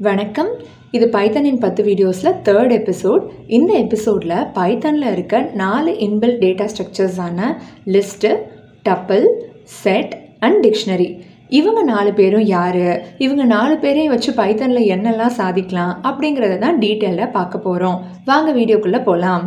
வணக்கம். இது பைத்தனின் 10 வீடியோஸில் 3rd எபிசோட். இந்த எபிசோடில் பைத்தனில் இருக்க 4 இன்பில்ட் டேட்டா ஸ்ட்ரக்சர்ஸான list, tuple, set and dictionary. இவங்க 4 பேரும் யார், இவங்க 4 பேரையும் வச்சு பைத்தனில் என்னெல்லாம் சாதிக்கலாம் அப்படிங்கிறத தான் டீட்டெயிலாக பார்க்க போகிறோம். வாங்க வீடியோக்குள்ளே போகலாம்.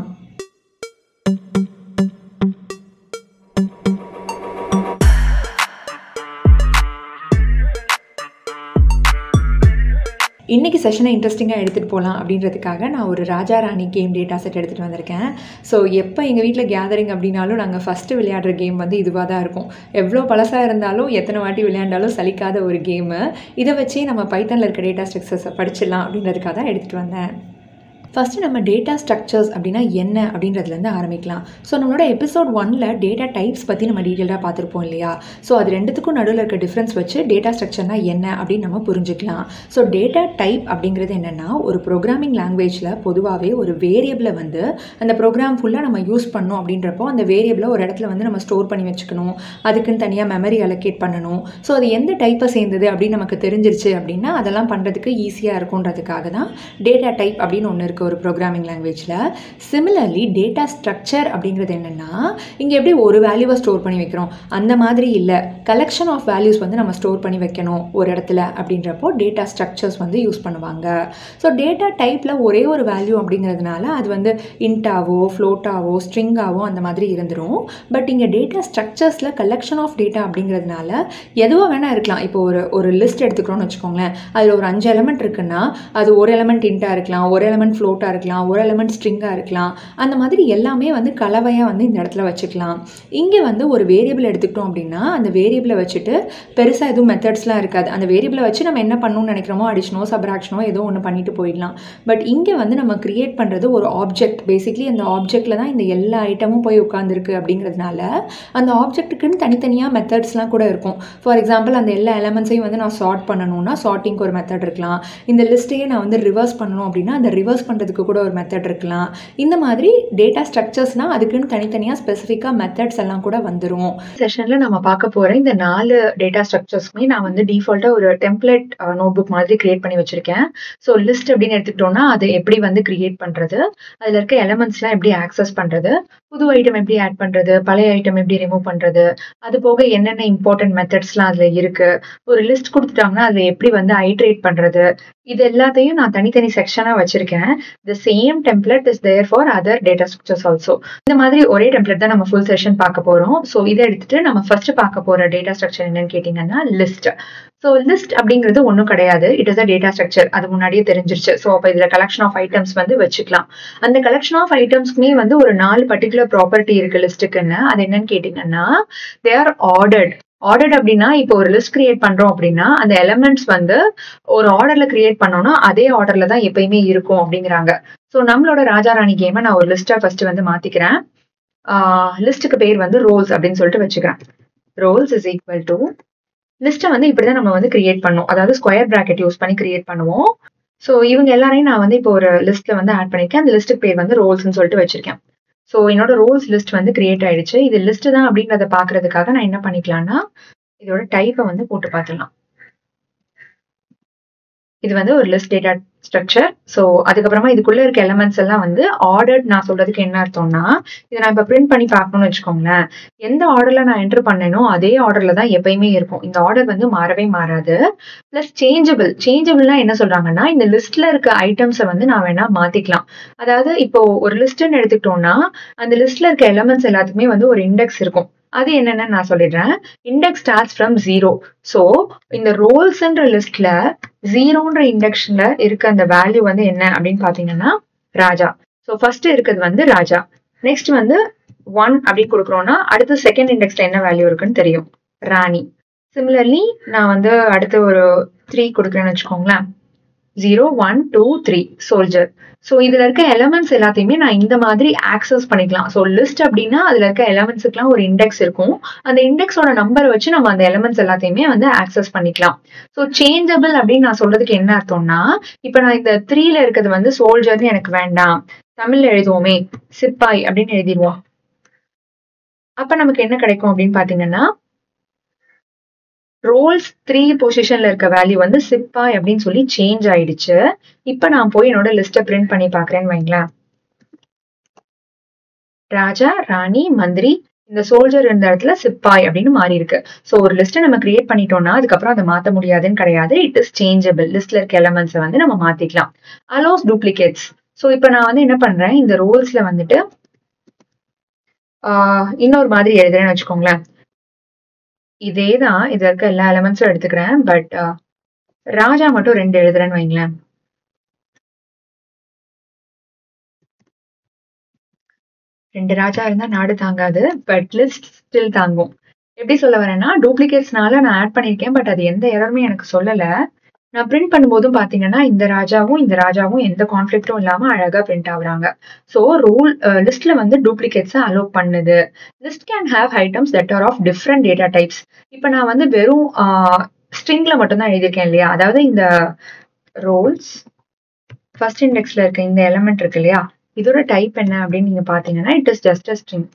இன்றைக்கி செஷனை இன்ட்ரெஸ்டிங்காக எடுத்துகிட்டு போகலாம் அப்படின்றதுக்காக நான் ஒரு Raja Rani game data set எடுத்துகிட்டு வந்திருக்கேன். ஸோ எப்போ எங்கள் வீட்டில் கேதரிங் அப்படின்னாலும் நாங்கள் ஃபஸ்ட்டு விளையாடுற கேம் இதுவாக தான் இருக்கும். எவ்வளோ பழசாக இருந்தாலும் எத்தனை வாட்டி விளையாண்டாலும் சலிக்காத ஒரு கேமு. இதை வச்சு நம்ம பைத்தனில் இருக்க டேட்டா ஸ்ட்ரக்சர்ஸை படிச்சிடலாம் அப்படின்றதுக்காக தான் எடுத்துகிட்டு வந்தேன். ஃபஸ்ட்டு நம்ம டேட்டா ஸ்ட்ரக்சர்ஸ் அப்படின்னா என்ன அப்படின்றதுலேருந்து ஆரம்பிக்கலாம். ஸோ நம்மளோட எபிசோட் 1ல் டேட்டா டைப்ஸ் பற்றி நம்ம டீட்டெயிலாக பார்த்துருப்போம் இல்லையா. ஸோ அது ரெண்டுத்துக்கும் நடுவில் இருக்க டிஃப்ரென்ஸ் வச்சு டேட்டா ஸ்ட்ரக்சர்னால் என்ன அப்படின்னு நம்ம புரிஞ்சுக்கலாம். ஸோ டேட்டா டைப் அப்படிங்கிறது என்னென்னா, ஒரு ப்ரோக்ராமிங் லாங்குவேஜில் பொதுவாகவே ஒரு வேரியபிளை அந்த ப்ரோக்ராம் ஃபுல்லாக நம்ம யூஸ் பண்ணோம் அப்படின்றப்போ அந்த வேரியபிளை ஒரு இடத்துல நம்ம ஸ்டோர் பண்ணி வச்சுக்கணும். அதுக்குன்னு தனியாக மெமரி அலோகேட் பண்ணணும். ஸோ அது எந்த டைப்பை சேர்ந்தது அப்படின்னு நமக்கு தெரிஞ்சிருச்சு அப்படின்னா அதெல்லாம் பண்ணுறதுக்கு ஈஸியாக இருக்குன்றதுக்காக தான் டேட்டா டைப் அப்படின்னு ஒன்று இருக்குது ஒரு ப்ரோக்ராமிங் லாங்குவேஜில். சிமிலர்லி டேட்டா ஸ்ட்ரக்சர் அப்படிங்கிறது என்னென்னா, இங்கே எப்படி ஒரு வேல்யூவை ஸ்டோர் பண்ணி வைக்கிறோம் அந்த மாதிரி இல்லை, கலெக்ஷன் ஆஃப் வேல்யூஸ் நம்ம ஸ்டோர் பண்ணி வைக்கணும் ஒரு இடத்துல அப்படின்றப்போ டேட்டா ஸ்ட்ரக்சர்ஸ் யூஸ் பண்ணுவாங்க. ஸோ டேட்டா டைப்பில் ஒரே ஒரு வேல்யூ அப்படிங்கிறதுனால அது இன்ட்டாவோ ஃப்ளோட்டாவோ ஸ்ட்ரிங்காவோ அந்த மாதிரி இருந்துடும். பட் இங்கே டேட்டா ஸ்ட்ரக்சர்ஸில் கலெக்ஷன் ஆஃப் டேட்டா அப்படிங்கிறதுனால எதுவாக வேணால் இருக்கலாம். இப்போ ஒரு லிஸ்ட் எடுத்துக்கிறோன்னு வச்சுக்கோங்களேன். அதில் ஒரு 5 எலமெண்ட் இருக்குன்னா அது ஒரு எலமெண்ட் இன்ட்டாக இருக்கலாம், ஒரு எலமெண்ட் ஃப்ளோட்டாக இருக்கலாம், ஒரு எலமெண்ட் ஸ்ட்ரிங்காக இருக்கலாம். அந்த மாதிரி எல்லாமே கலவையாக இந்த இடத்துல வச்சுக்கலாம். இங்கே ஒரு வேரியபிள் எடுத்துக்கிட்டோம் அப்படின்னா அந்த வேரியபிளை வச்சுட்டு பெருசாக எதுவும் மெத்தட்ஸ்லாம் இருக்காது. அந்த வேரியபிளை வச்சு நம்ம என்ன பண்ணணும்னு நினைக்கிறோமோ அடிஷனோ சப்ராக்ஷனோ ஏதோ ஒன்று பண்ணிட்டு போயிடலாம். பட் இங்கே நம்ம கிரியேட் பண்ணுறது ஒரு ஆப்ஜெக்ட். பேசிக்லி அந்த ஆப்ஜெக்டில் தான் இந்த எல்லா ஐட்டமும் போய் உட்காந்துருக்கு அப்படிங்கிறதுனால அந்த ஆப்ஜெக்ட்டுக்குன்னு தனித்தனியாக மெத்தட்ஸ்லாம் கூட இருக்கும். ஃபார் எக்ஸாம்பிள் அந்த எல்லா எலமெண்ட்ஸையும் நான் சார்ட் பண்ணணும்னா சார்ட்டிங்க்கு ஒரு மெத்தட் இருக்கலாம். இந்த லிஸ்ட்டையே நான் ரிவர்ஸ் பண்ணணும் அப்படின்னா அந்த ரிவர்ஸ் பண்ணுறதுக்கு கூட ஒரு மெத்தட் இருக்கலாம். இந்த மாதிரி டேட்டா ஸ்ட்ரக்சர்ஸ்னால் அதுக்குன்னு தனித்தனியாக ஸ்பெசிஃபிக்காக மெத்தட்ஸ் எல்லாம் கூட வந்துடும். செஷனில் நம்ம பார்க்க போகிற இந்த 4 டேட்டா ஸ்ட்ரக்சர்ஸ்க்குமே நான் டிஃபால்ட்டாக ஒரு டெம்ப்ளேட் நோட்புக் மாதிரி கிரியேட் பண்ணி வச்சுருக்கேன். ஸோ லிஸ்ட் அப்படின்னு எடுத்துக்கிட்டோம்னா அது எப்படி கிரியேட் பண்ணுறது, அதில் இருக்க எலமெண்ட்ஸ்லாம் எப்படி ஆக்சஸ் பண்ணுறது, புது ஐட்டம் எப்படி ஆட் பண்ணுறது, பழைய ஐட்டம் எப்படி ரிமூவ் பண்ணுறது, அது போக என்னென்ன இம்பார்ட்டன்ட் மெத்தட்ஸ்லாம் அதில் இருக்குது, ஒரு லிஸ்ட் கொடுத்துட்டாங்கன்னா அதில் எப்படி ஐட்ரேட் பண்ணுறது, இது எல்லாத்தையும் நான் தனித்தனி செக்ஷனாக வச்சுருக்கேன். The same template is there for other data structures also. இந்த மாதிரி ஒரே டெம்ப்ளேட் தான் நம்ம ஃபுல் செஷன் பார்க்க போகிறோம். ஸோ இதை எடுத்துட்டு நம்ம ஃபர்ஸ்ட் பார்க்க போகிற டேட்டா ஸ்ட்ரக்சர் என்னன்னு கேட்டிங்கன்னா லிஸ்ட். ஸோ லிஸ்ட் அப்படிங்கிறது ஒன்றும் கிடையாது, it is a data structure. அது முன்னாடியே தெரிஞ்சிருச்சு. ஸோ அப்போ இதில் கலெக்ஷன் ஆஃப் ஐட்டம்ஸ் வச்சுக்கலாம். அந்த கலெக்ஷன் ஆஃப் ஐட்டம்ஸ்க்குமே ஒரு 4 பர்டிகுலர் ப்ராப்பர்ட்டி இருக்கு லிஸ்ட்டுக்குன்னு. அது என்னன்னு கேட்டிங்கன்னா, தே ஆர் ஆர்டர்ட். ஆர்டர்ட் அப்படின்னா இப்போ ஒரு லிஸ்ட் கிரியேட் பண்றோம் அப்படின்னா அந்த எலமெண்ட்ஸ் ஒரு ஆர்டர்ல கிரியேட் பண்ணோம்னா அதே ஆர்டர்ல தான் எப்பயுமே இருக்கும் அப்படிங்கிறாங்க. ஸோ நம்மளோட ராஜா ராணி கேமை நான் ஒரு லிஸ்டா ஃபர்ஸ்ட் மாத்திக்கிறேன். லிஸ்ட்டுக்கு பேர் ரோல்ஸ் அப்படின்னு சொல்லிட்டு வச்சுக்கிறேன். ரோல்ஸ் இஸ் ஈக்குவல் டு லிஸ்ட்டை இப்படிதான் நம்ம கிரியேட் பண்ணுவோம். அதாவது ஸ்கொயர் பிராக்கெட் யூஸ் பண்ணி கிரியேட் பண்ணுவோம். ஸோ இவங்க எல்லாரையும் நான் இப்போ ஒரு லிஸ்ட்ல ஆட் பண்ணிருக்கேன். அந்த லிஸ்ட்டுக்கு பேர் ரோல்ஸ்ன்னு சொல்லிட்டு வச்சிருக்கேன். ஸோ என்னோட ரோல்ஸ் லிஸ்ட் கிரியேட் ஆயிடுச்சு. இது லிஸ்ட் தான் அப்படின்றத பாக்குறதுக்காக நான் என்ன பண்ணிக்கலாம்னா இதோட டைப்பை போட்டு பார்த்துடலாம். இது ஒரு லிஸ்ட் டேட்டா ஸ்ட்ரக்சர். ஸோ அதுக்கப்புறமா இதுக்குள்ள இருக்க எலமெண்ட்ஸ் எல்லாம் ஆர்டர்ட். நான் சொல்றதுக்கு என்ன அர்த்தம்னா, இதை நான் இப்போ பிரிண்ட் பண்ணி பார்க்கணும்னு வச்சுக்கோங்களேன். எந்த ஆர்டர்ல நான் என்டர் பண்ணேனோ அதே ஆர்டர்ல தான் எப்பயுமே இருக்கும். இந்த ஆர்டர் மாறவே மாறாது. Plus changeable. சேஞ்சபிள்னா என்ன சொல்றாங்கன்னா, இந்த லிஸ்ட்ல இருக்க ஐட்டம்ஸை நான் வேணா மாத்திக்கலாம். அதாவது இப்போ ஒரு லிஸ்ட்ன்னு எடுத்துக்கிட்டோம்னா அந்த லிஸ்ட்ல இருக்க எலமெண்ட்ஸ் எல்லாத்துக்குமே ஒரு இண்டெக்ஸ் இருக்கும். அது என்னன்னு நான் சொல்லிடுறேன். Index starts from 0. ஸோ இந்த ரோல்ஸ்ன்ற லிஸ்ட்ல 0ன்ற இண்டெக்ஸ்ல இருக்க அந்த வேல்யூ என்ன அப்படின்னு பாத்தீங்கன்னா ராஜா. ஸோ ஃபர்ஸ்ட் இருக்கிறது ராஜா. நெக்ஸ்ட் 1 அப்படி கொடுக்குறோம்னா அடுத்து செகண்ட் இண்டெக்ஸ்ல என்ன வேல்யூ இருக்குன்னு தெரியும், ராணி. சிமிலர்லி நான் அடுத்து ஒரு 3 கொடுக்குறேன்னு வச்சுக்கோங்களேன். 0 1 2 3 சோல்ஜர். ஸோ இதுல இருக்க எலமெண்ட்ஸ் எல்லாத்தையுமே நான் இந்த மாதிரி ஆக்சஸ் பண்ணிக்கலாம். ஸோ லிஸ்ட் அப்படின்னா அதுல இருக்க எலமெண்ட்ஸுக்குலாம் ஒரு இண்டெக்ஸ் இருக்கும். அந்த இண்டெக்ஸோட நம்பரை வச்சு நம்ம அந்த எலமெண்ட்ஸ் எல்லாத்தையுமே ஆக்சஸ் பண்ணிக்கலாம். ஸோ சேஞ்சபிள் அப்படின்னு நான் சொல்றதுக்கு என்ன அர்த்தம்னா, இப்ப நான் இந்த 3ல இருக்கிறது சோல்ஜர்னு எனக்கு வேண்டாம், தமிழ்ல எழுதுவோமே சிப்பாய் அப்படின்னு எழுதிடுவோம். அப்ப நமக்கு என்ன கிடைக்கும் அப்படின்னு பாத்தீங்கன்னா ரோல்ஸ் 3 பொசிஷன்ல இருக்க வேல்யூ வந்து சிப்பாய் அப்படின்னு சொல்லி சேஞ்ச் ஆயிடுச்சு. இப்ப நான் போய் என்னோட லிஸ்ட்டை பிரிண்ட் பண்ணி பாக்குறேன்னு வைங்களேன். ராஜா, ராணி, மந்திரி, இந்த சோல்ஜர் இருந்த இடத்துல சிப்பாய் அப்படின்னு மாறி இருக்கு. ஸோ ஒரு லிஸ்ட்டை நம்ம கிரியேட் பண்ணிட்டோம்னா அதுக்கப்புறம் அதை மாற்ற முடியாதுன்னு கிடையாது. It is changeable. லிஸ்ட்ல இருக்க எலமெண்ட்ஸை வந்து நம்ம மாத்திக்கலாம். Allows duplicates. ஸோ இப்போ நான் வந்து என்ன பண்றேன், இந்த ரோல்ஸ்ல வந்துட்டு இன்னொரு மாதிரி எழுதுறேன்னு வச்சுக்கோங்களேன். இதேதான் இதுல இருக்க எல்லா எலமெண்ட்ஸும் எடுத்துக்கிறேன். பட் ராஜா மட்டும் 2 எழுதுறேன்னு வைங்களேன். ரெண்டு ராஜா இருந்தா நாடு தாங்காது, பட் லிஸ்ட் ஸ்டில் தாங்கும். எப்படி சொல்ல வரேன்னா, டூப்ளிகேட்ஸ்னால நான் ஆட் பண்ணியிருக்கேன், பட் அது எந்த எரருமே எனக்கு சொல்லல. நான் பிரிண்ட் பண்ணும்போதும் பாத்தீங்கன்னா இந்த ராஜாவும் எந்த கான்ஃபிளிக்டும் இல்லாம அழகா பிரிண்ட் ஆகுறாங்க. ஸோ லிஸ்ட்ல வந்து டூப்ளிகேட்ஸை அலோவ் பண்ணுது. List can have items that are of different data types. இப்போ நான் வந்து வெறும் ஸ்ட்ரிங்ல மட்டும்தான் எழுதியிருக்கேன் இல்லையா, அதாவது இந்த ரோல்ஸ் ஃபர்ஸ்ட் இண்டெக்ஸ்ல இருக்க இந்த எலமெண்ட் இருக்கு இல்லையா, இதோட டைப் என்ன அப்படின்னு நீங்க பாத்தீங்கன்னா it is just a string.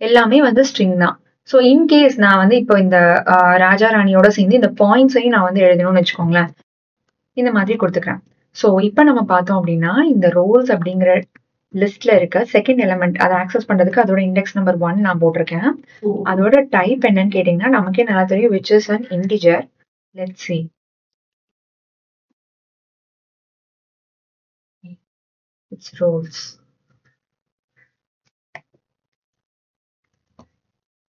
எல்லாமே வந்து ஸ்ட்ரிங் தான். ஸோ இன்கேஸ் நான் வந்து இப்போ இந்த ராஜா ராணியோட சேர்ந்து இந்த பாயிண்ட்ஸையும் நான் வந்து எழுதணும்னு வச்சுக்கோங்களேன், இந்த மாதிரி கொடுத்துக்கிறேன். ஸோ இப்போ நம்ம பார்த்தோம் அப்படின்னா இந்த ரோல்ஸ் அப்படிங்கிற லிஸ்ட்ல இருக்க செகண்ட் எலமெண்ட் அதை ஆக்சஸ் பண்றதுக்கு அதோட இண்டெக்ஸ் நம்பர் 1 நான் போட்டிருக்கேன். அதோட டைப் என்னன்னு கேட்டீங்கன்னா நமக்கே நல்லா தெரியும், which is an integer. Let's see. It's roles.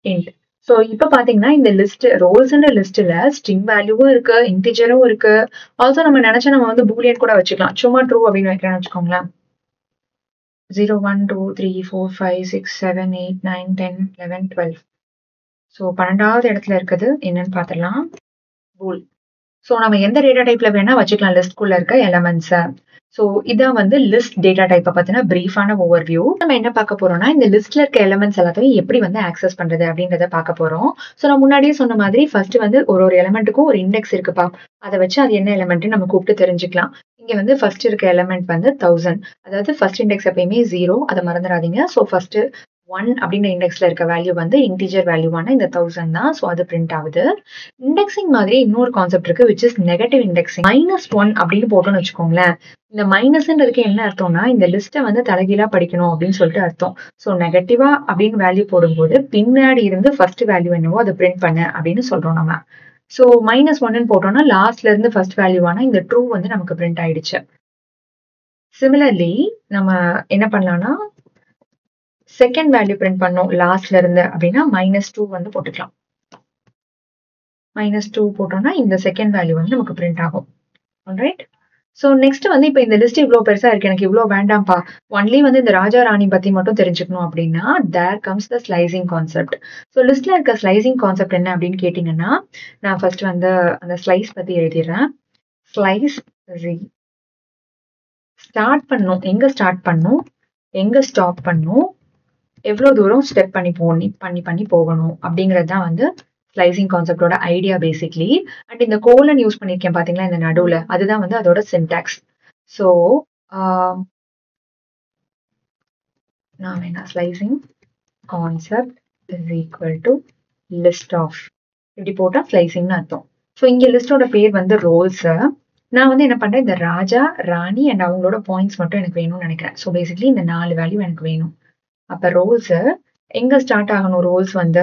int. So இப்போ பாத்தீங்கன்னா இந்த லிஸ்ட் ரோல்ஸ்ன்ற லிஸ்ட்ல ஸ்ட்ரிங் வேல்யூவும் இருக்கு, இன்டிஜரும் இருக்கு. ஆல்சோ நம்ம நினைச்சா நம்ம வந்து பூலியன் கூட வச்சுக்கலாம். சும்மா ட்ரூ அப்படின்னு வைக்கிறேன்னு வச்சுக்கோங்களேன். 0 1 2 3 4 5 6 7 8 9 10 11 12. ஸோ 12வது இடத்துல இருக்குது என்னன்னு பார்த்துடலாம், பூல். ஸோ நம்ம எந்த டேட்டா டைப்ல வேணா வச்சுக்கலாம் லிஸ்ட்குள்ள இருக்க எலமெண்ட்ஸை. ஸோ இதான் வந்து லிஸ்ட் டேட்டா டைப்பை பத்தின பிரீஃபான ஓவர் வியூ. நம்ம என்ன பார்க்க போறோம்னா இந்த லிஸ்ட்ல இருக்க எலமெண்ட்ஸ் எல்லாத்தையும் எப்படி வந்து ஆக்சஸ் பண்றது அப்படின்றத பார்க்க போறோம். ஸோ நான் முன்னாடியே சொன்ன மாதிரி ஃபர்ஸ்ட் வந்து ஒரு எலமெண்ட்டுக்கும் ஒரு இண்டெக்ஸ் இருக்குப்பா, அதை வச்சு அது என்ன எலமெண்ட் நம்ம கூப்பிட்டு தெரிஞ்சுக்கலாம். இங்க வந்து ஃபர்ஸ்ட் இருக்க எலமெண்ட் வந்து 1000, அதாவது ஃபர்ஸ்ட் இண்டெக்ஸ் எப்பயுமே 0, அதை மறந்துடாதீங்க. ஸோ ஃபர்ஸ்ட் 1 அப்படின்ற இண்டெக்ஸ்ல இருக்க வேல்யூ வந்து இன்டிஜர் வேல்யூவான இந்த 1000 தான். ஸோ அது பிரிண்ட் ஆகுது. இண்டெக்ஸிங் மாதிரி இன்னொரு கான்செப்ட் இருக்கு, விச் இஸ் நெகட்டிவ் இண்டெக்ஸிங். -1 அப்படின்னு போட்டோம்னு வச்சுக்கோங்களேன். இந்த மைனஸ்ன்றதுக்கு என்ன அர்த்தம்னா இந்த லிஸ்ட்டை வந்து தலைகீழா படிக்கணும் அப்படின்னு சொல்லிட்டு அர்த்தம். ஸோ நெகட்டிவா அப்படின்னு வேல்யூ போடும்போது பின்னாடி இருந்து ஃபர்ஸ்ட் வேல்யூ என்னவோ அதை பிரிண்ட் பண்ண அப்படின்னு சொல்றோம் நம்ம. ஸோ -1 போட்டோம்னா லாஸ்ட்ல இருந்து ஃபர்ஸ்ட் வேல்யூவான இந்த ட்ரூ வந்து நமக்கு பிரிண்ட் ஆயிடுச்சு. சிமிலர்லி நம்ம என்ன பண்ணலாம்னா செகண்ட் வேல்யூ பிரிண்ட் பண்ணோம் லாஸ்ட்ல இருந்து அப்படின்னா -2 வந்து போட்டுக்கலாம். -2 போட்டோம்னா இந்த செகண்ட் வேல்யூ வந்து நமக்கு பிரிண்ட் ஆகும். ஆல்ரைட். ஸோ நெக்ஸ்ட் வந்து இப்போ இந்த லிஸ்ட் இவ்வளோ பெருசா இருக்கு, எனக்கு இவ்வளோ வேண்டாம்ப்பா, ஒன்லி வந்து இந்த ராஜா ராணி பத்தி மட்டும் தெரிஞ்சுக்கணும் அப்படின்னா there comes the slicing concept. So லிஸ்ட்ல இருக்க ஸ்லைசிங் கான்செப்ட் என்ன அப்படின்னு கேட்டீங்கன்னா நான் ஃபர்ஸ்ட் வந்து அந்த ஸ்லைஸ் பத்தி எழுதிடுறேன். ஸ்லைஸ் ஸ்டார்ட் பண்ணும், எங்க ஸ்டார்ட் பண்ணும், எங்க ஸ்டாப் பண்ணும், எவ்வளவு தூரம் ஸ்டெப் பண்ணி போகணும் அப்படிங்கிறது தான் வந்து ஸ்லைசிங் கான்செப்டோட ஐடியா பேசிக்லி. அண்ட் இந்த கோலன் யூஸ் பண்ணிருக்கேன் பாத்தீங்களா இந்த நடுவுல, அதுதான் வந்து அதோட சின்டாக்ஸ். ஸோ நான் வேணா slicing concept is equal to list of இப்படி போட்டா ஸ்லைசிங்னு அர்த்தம். ஸோ இங்க லிஸ்டோட பேர் வந்து ரோல்ஸ். நான் வந்து என்ன பண்றேன், இந்த ராஜா ராணி அண்ட் அவங்களோட பாயிண்ட்ஸ் மட்டும் எனக்கு வேணும்னு நினைக்கிறேன். ஸோ பேசிக்லி இந்த 4 வேல்யூ எனக்கு வேணும். அப்ப ரோல்ஸ் எங்க ஸ்டார்ட் ஆகணும், ரோல்ஸ் வந்து